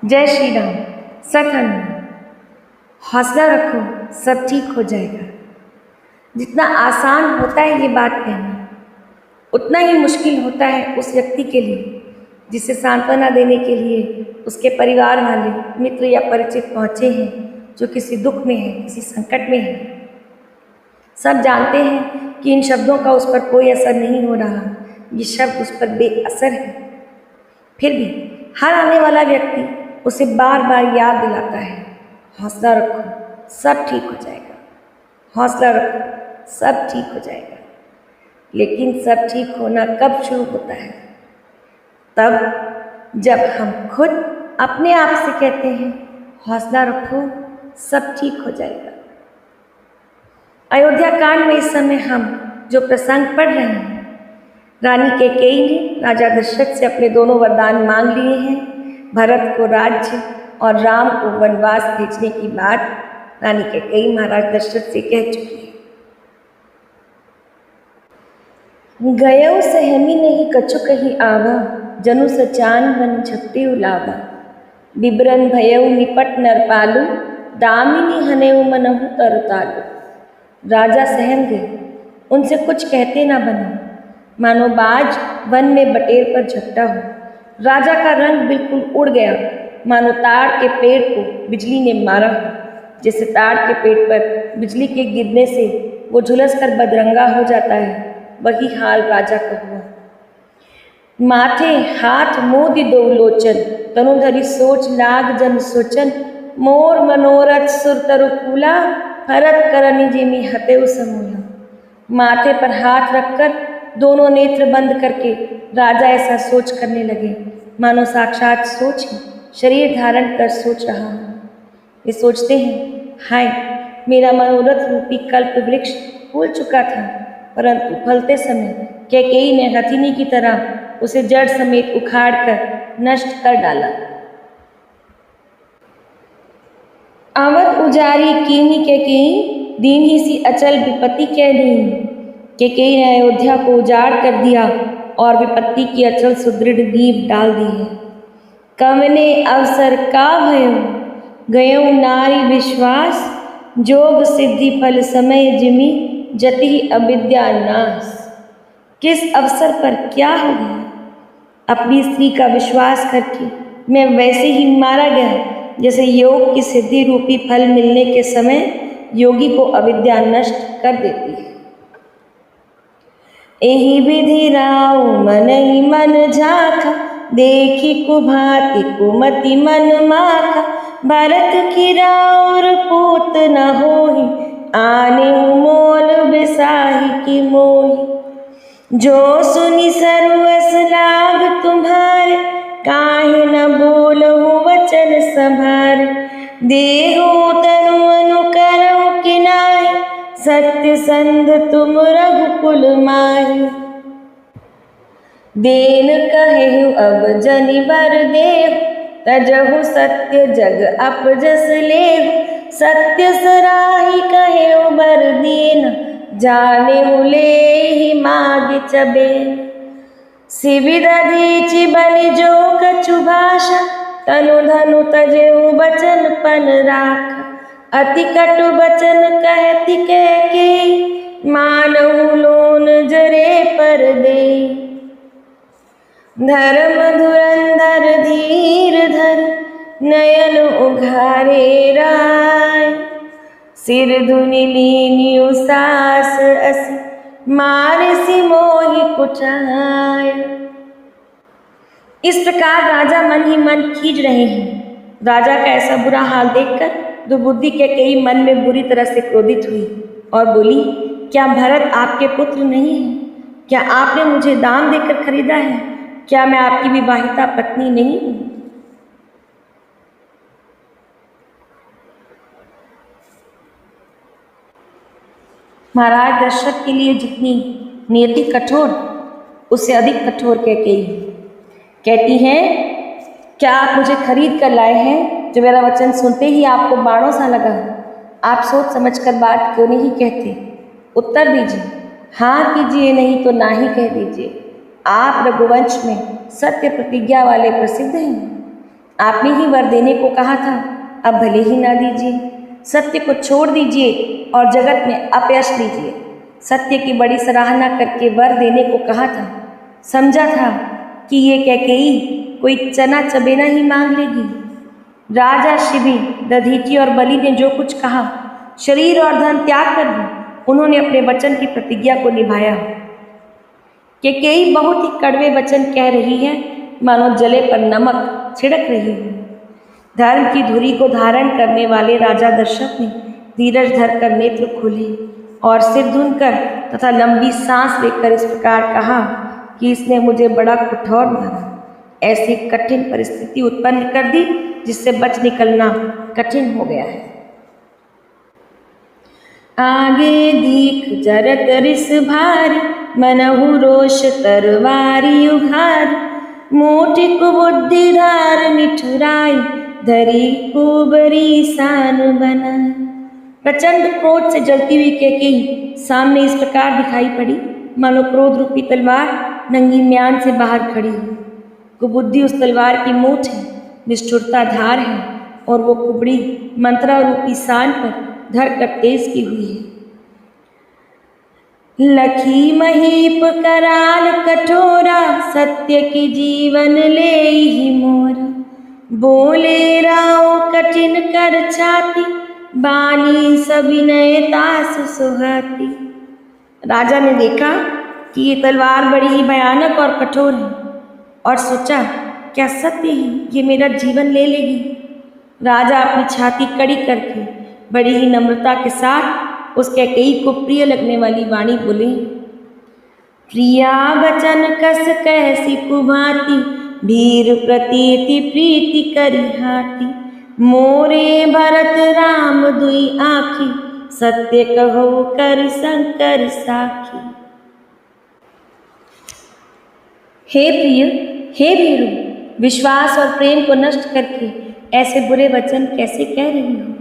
जय श्री राम। सत हनुमान। हौसला रखो, सब ठीक हो जाएगा। जितना आसान होता है ये बात कहना, उतना ही मुश्किल होता है उस व्यक्ति के लिए जिसे सांत्वना देने के लिए उसके परिवार वाले, मित्र या परिचित पहुँचे हैं, जो किसी दुख में है, किसी संकट में है। सब जानते हैं कि इन शब्दों का उस पर कोई असर नहीं हो रहा, ये शब्द उस पर बेअसर है। फिर भी हर आने वाला व्यक्ति उसे बार बार याद दिलाता है, हौसला रखो, सब ठीक हो जाएगा। हौसला रखो, सब ठीक हो जाएगा। लेकिन सब ठीक होना कब शुरू होता है? तब जब हम खुद अपने आप से कहते हैं, हौसला रखो, सब ठीक हो जाएगा। अयोध्या कांड में इस समय हम जो प्रसंग पढ़ रहे हैं, रानी कैकेयी ने राजा दशरथ से अपने दोनों वरदान मांग लिए हैं। भरत को राज्य और राम को वनवास भेजने की बात रानी कैकेयी महाराज दशरथ से कह चुकी है। गयो सहमी नहीं कछु कही आवा, जनु सचान वन झपटे उलावा। बिबरन भयउ निपट नरपालु, दामिनी हनेउ मनहु तरतालु। राजा सहम गए, उनसे कुछ कहते ना बने, मानो बाज वन में बटेर पर झपटा हो। राजा का रंग बिल्कुल उड़ गया, मानो ताड़ के पेड़ को बिजली ने मारा हो। जैसे ताड़ के पेड़ पर बिजली के गिरने से वो झुलस कर बदरंगा हो जाता है, वही हाल राजा का हुआ। माथे हाथ मोदि दो लोचन, तनु धरि सोच लाग जन सोचन। मोर मनोरथ सुर तरु कूला, भरत करनि जेमि हतेउ समूला। माथे पर हाथ रखकर दोनों नेत्र बंद करके राजा ऐसा सोच करने लगे, मानो साक्षात सोच ही शरीर धारण कर सोच रहा हूँ। वे सोचते हैं, हाय, मेरा मनोरथ रूपी कल्प वृक्ष फूल चुका था, परंतु फलते समय कैकेयी ने हथिनी की तरह उसे जड़ समेत उखाड़ कर नष्ट कर डाला। अवध उजारी कीनी कैकेयी, दीन ही सी अचल विपत्ति कह दी। कैकेयी ने अयोध्या को उजाड़ कर दिया और विपत्ति की अचल सुदृढ़ नींव डाल दी है। कवने अवसर का भयो, गयो नारी विश्वास। जोग सिद्धि फल समय जिमि, जति अविद्या नाश। किस अवसर पर क्या हो गया? अपनी स्त्री का विश्वास करके मैं वैसे ही मारा गया जैसे योग की सिद्धि रूपी फल मिलने के समय योगी को अविद्या नष्ट कर देती है। एहि विधि राउ मन ही मन झाँका, देखी कुभाति कुमति मन माखा। भरत की राउर पूत न होहि, आने मोल बिसाही की मोहि। जो सुनि सर्वस लाग तुम्हारे, काहे न बोलहु वचन संभारे। देहो तनु अनुकरहु किनाहि, सत्य संध तुम रघुकुल माही। देन कहेहु अब जनि बर देहु, तजहु सत्य जग अपजस लेहु। सत्य सराही कहेहु बर दीन, जानेहु लेहि माग चबे। सिविद दीचि बलि जो कछु भाषा, तनु धनु तजेहु बचन पन राखा। अति कटु बचन कहति कैकेयी, मानहु लोन जरे पर देई। धर्म धुरंधर धीर धर, नयन उघारे राय। सिर धुनि लीनियु सास असी, मारसी मोहि कुटाय। इस प्रकार राजा मन ही मन खींच रहे हैं। राजा का ऐसा बुरा हाल देखकर दुर्बुद्धि कैकेयी मन में बुरी तरह से क्रोधित हुई और बोली, क्या भरत आपके पुत्र नहीं है? क्या आपने मुझे दाम देकर खरीदा है? क्या मैं आपकी विवाहिता पत्नी नहीं हूँ? महाराज दशरथ के लिए जितनी नियति कठोर, उससे अधिक कठोर कैकेयी कहती हैं, क्या आप मुझे खरीद कर लाए हैं जो मेरा वचन सुनते ही आपको बाणों सा लगा? आप सोच समझ कर बात क्यों नहीं कहते? उत्तर दीजिए, हाँ कीजिए, नहीं तो ना ही कह दीजिए। आप रघुवंश में सत्य प्रतिज्ञा वाले प्रसिद्ध हैं। आपने ही वर देने को कहा था, अब भले ही ना दीजिए। सत्य को छोड़ दीजिए और जगत में अपयश लीजिए। सत्य की बड़ी सराहना करके वर देने को कहा था। समझा था कि ये कैकेयी कोई चना चबेना ही मांग लेगी। राजा शिबी, दधीची और बलि ने जो कुछ कहा, शरीर और धन त्याग कर दी, उन्होंने अपने वचन की प्रतिज्ञा को निभाया। कैकेयी बहुत ही कड़वे वचन कह रही है, मानो जले पर नमक छिड़क रही है। धर्म की धुरी को धारण करने वाले राजा दशरथ ने धीरज धरकर नेत्र खोले और सिर धुनकर तथा लंबी सांस लेकर इस प्रकार कहा कि इसने मुझे बड़ा कठोर मारा, ऐसी कठिन परिस्थिति उत्पन्न कर दी जिससे बच निकलना कठिन हो गया है। आगे दीख जरत रिस भारी, मनहु रोष तरवारी उघार, मोटी कुबुद्धि धार निठुराई, धरी कुबरी सान बनाई। प्रचंड क्रोध से जलती हुई कैकेयी सामने इस प्रकार दिखाई पड़ी, मानो क्रोध रूपी तलवार नंगी म्यान से बाहर खड़ी हो। कुबुद्धि उस तलवार की मूठ है, निष्ठुरता धार है, और वो कुबड़ी मंत्रा रूपी सान पर धर कर तेज की हुई है। लखी महीप कराल कठोरा, सत्य की जीवन ले ही मोरा। बोले राव कठिन कर छाती, बानी सविनय तास सुहाती। राजा ने देखा कि ये तलवार बड़ी ही भयानक और कठोर है और सोचा, क्या सत्य ही ये मेरा जीवन ले लेगी। राजा अपनी छाती कड़ी करके बड़ी ही नम्रता के साथ उस कैकेयी को प्रिय लगने वाली वाणी बोले। प्रिया वचन कस कहसी कुभाती, भीर प्रतीति प्रीति करिहाती। मोरे भरत राम दुई आँखी, सत्य कहो कर शंकर साखी। हे प्रिय, हे भीरू, विश्वास और प्रेम को नष्ट करके ऐसे बुरे वचन कैसे कह रही हो।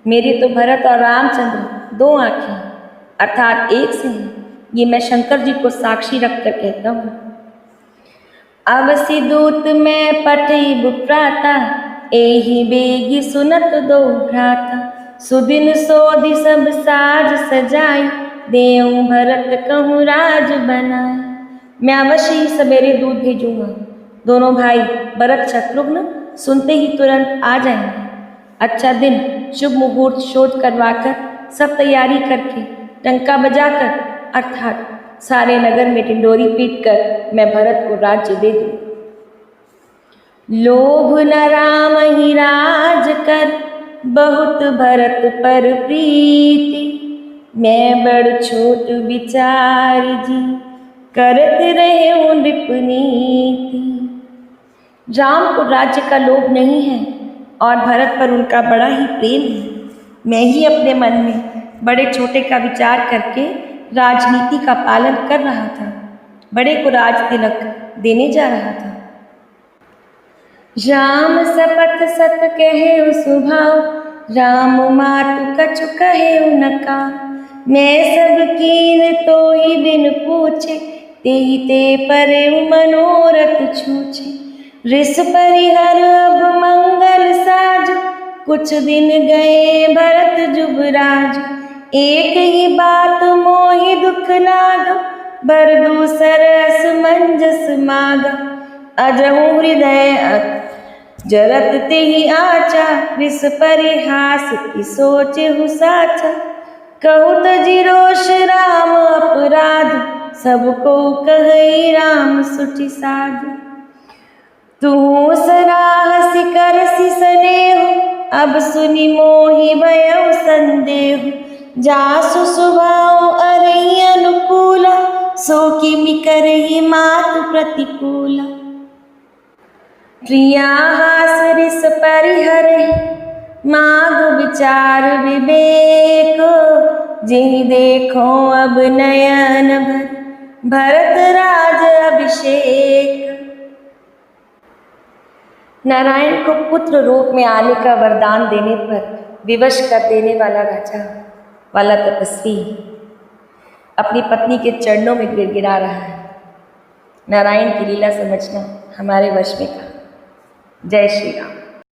मेरे तो भरत और रामचंद्र दो आँखें अर्थात एक से हैं, ये मैं शंकर जी को साक्षी रखकर कहता हूँ। अवसि दूत मैं पठई बुप्राता, एहि बेगी सुनत दो भ्राता। सुदिन सोधि सब साज सजाई, देऊं भरत कहूँ राज बनाई। मैं अवश्य ही सवेरे दूध भेजूंगा, दोनों भाई भरत शत्रुघ्न सुनते ही तुरंत आ जाएंगे। अच्छा दिन शुभ मुहूर्त शोध करवाकर सब तैयारी करके टंका बजाकर अर्थात सारे नगर में टिंडोरी पीटकर मैं भरत को राज्य दे दूं। लोभ न राम ही राज कर, बहुत भरत पर प्रीति। मैं बड़ छोट विचार जी, करत रहे नृप नीति। राम को राज्य का लोभ नहीं है और भरत पर उनका बड़ा ही प्रेम है। मैं ही अपने मन में बड़े छोटे का विचार करके राजनीति का पालन कर रहा था, बड़े को राज तिलक देने जा रहा था। राम सपथ सत कहे सुभाव, राम मातु कछु कहे नका। मैं सब कीन तो ही बिन पूछे, तेहि ते परे मनोरथ छूछे। रिस परिहर अब मंगल साज, कुछ दिन गए भरत जुबराज। एक ही बात मोहि दुख लाग, बर दूसर असमंजस माग। अजहु हृदय जरत तेहि आचा, रिस परिहास की सोचहु साचा। कहु तजि रोष राम अपराध, सबको कहई राम सुठि साधु। तू सराहसि करसि स्नेहु, अब सुनि मोहि भयउ संदेहु। जासु स्वभाव अरहि अनुकूला, सो किमि करहि मातु प्रतिकूला। प्रिया हास रिस परिहरहि, माग विचार विवेक। जेहि देखो अब नयन भर, भरत राज अभिषेक। नारायण को पुत्र रूप में आने का वरदान देने पर विवश कर देने वाला राजा वाला तपस्वी अपनी पत्नी के चरणों में गिड़गिड़ा रहा है। नारायण की लीला समझना हमारे वश में था। जय श्री राम।